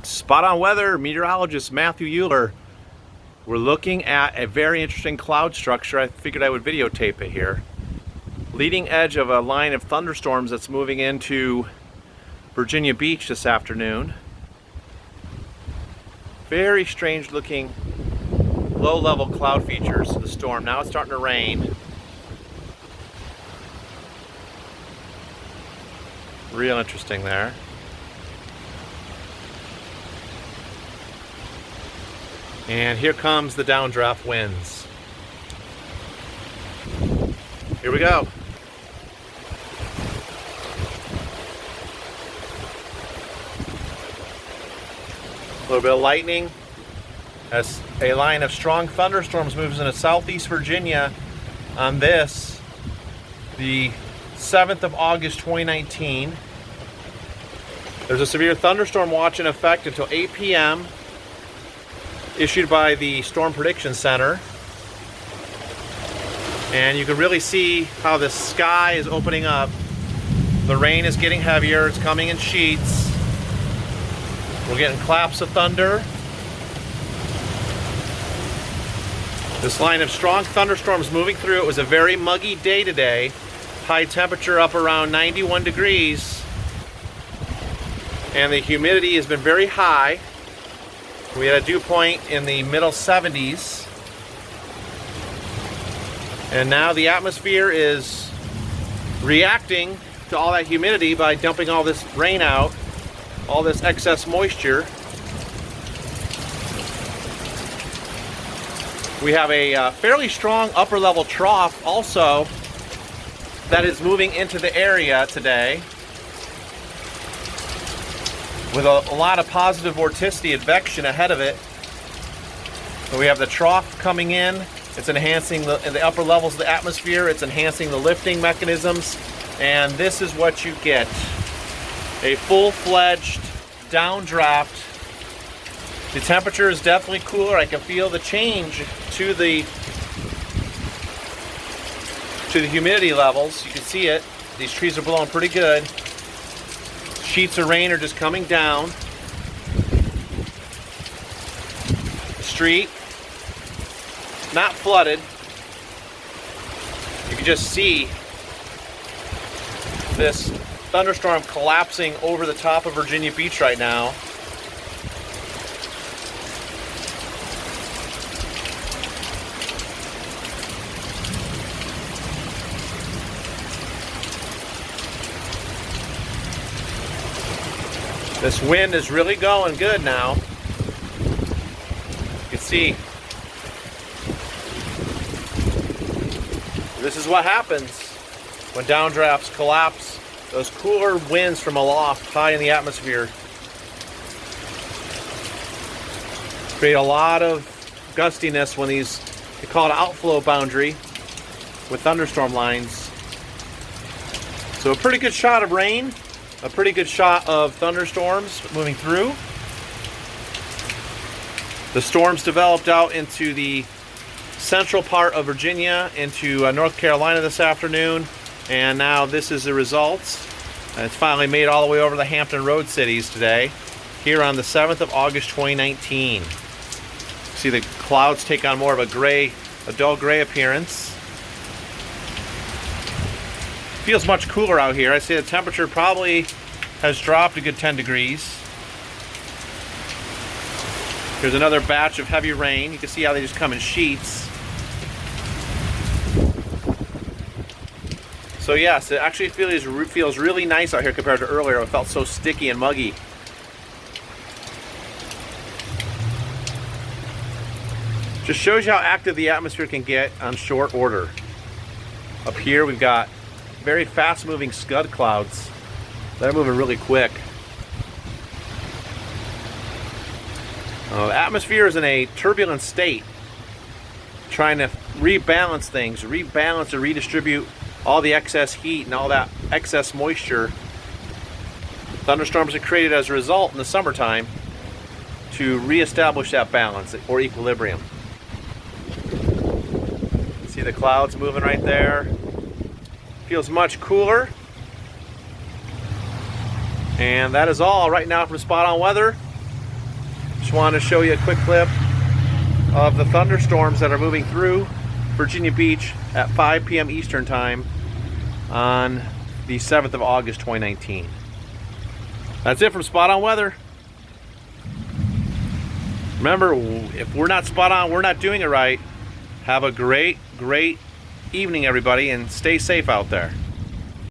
Spot on weather, meteorologist Matthew Euler. We're looking at a very interesting cloud structure. I figured I would videotape it here. Leading edge of a line of thunderstorms that's moving into Virginia Beach this afternoon. Very strange looking low-level cloud features of the storm. Now it's starting to rain. Real interesting there. And here comes the downdraft winds. Here we go. A little bit of lightning as a line of strong thunderstorms moves into southeast Virginia on this, the 7th of August 2019. There's a severe thunderstorm watch in effect until 8 p.m. issued by the Storm Prediction Center. And you can really see how the sky is opening up. The rain is getting heavier, it's coming in sheets. We're getting claps of thunder. This line of strong thunderstorms moving through. It was a very muggy day today. High temperature up around 91 degrees. And the humidity has been very high. We had a dew point in the middle 70s. And now the atmosphere is reacting to all that humidity by dumping all this rain out, all this excess moisture. We have a fairly strong upper level trough also that is moving into the area today with a lot of positive vorticity advection ahead of it. So we have the trough coming in. It's enhancing the upper levels of the atmosphere. It's enhancing the lifting mechanisms. And this is what you get. A full-fledged downdraft. The temperature is definitely cooler. I can feel the change to the humidity levels. You can see it. These trees are blowing pretty good. Sheets of rain are just coming down. The street, not flooded. You can just see this thunderstorm collapsing over the top of Virginia Beach right now. This wind is really going good now. You can see. This is what happens when downdrafts collapse. Those cooler winds from aloft, high in the atmosphere, create a lot of gustiness when they call it outflow boundary with thunderstorm lines. So a pretty good shot of rain. A pretty good shot of thunderstorms moving through. The storms developed out into the central part of Virginia, into North Carolina this afternoon, and now this is the results. It's finally made all the way over the Hampton Road cities today, here on the 7th of August 2019. See the clouds take on more of a dull gray appearance. Feels much cooler out here. I say the temperature probably has dropped a good 10 degrees. Here's another batch of heavy rain. You can see how they just come in sheets. So yes, it actually feels really nice out here compared to earlier. It felt so sticky and muggy. Just shows you how active the atmosphere can get on short order. Up here we've got very fast moving scud clouds. They're moving really quick. The atmosphere is in a turbulent state, trying to rebalance things, rebalance and redistribute all the excess heat and all that excess moisture. Thunderstorms are created as a result in the summertime to reestablish that balance or equilibrium. See the clouds moving right there. Feels much cooler. And that is all right now from Spot on Weather. just wanted to show you a quick clip of the thunderstorms that are moving through Virginia Beach at 5 p.m. Eastern Time on the 7th of August 2019. That's it from Spot On Weather. Remember, if we're not spot on, we're not doing it right. Have a great evening, everybody, and stay safe out there.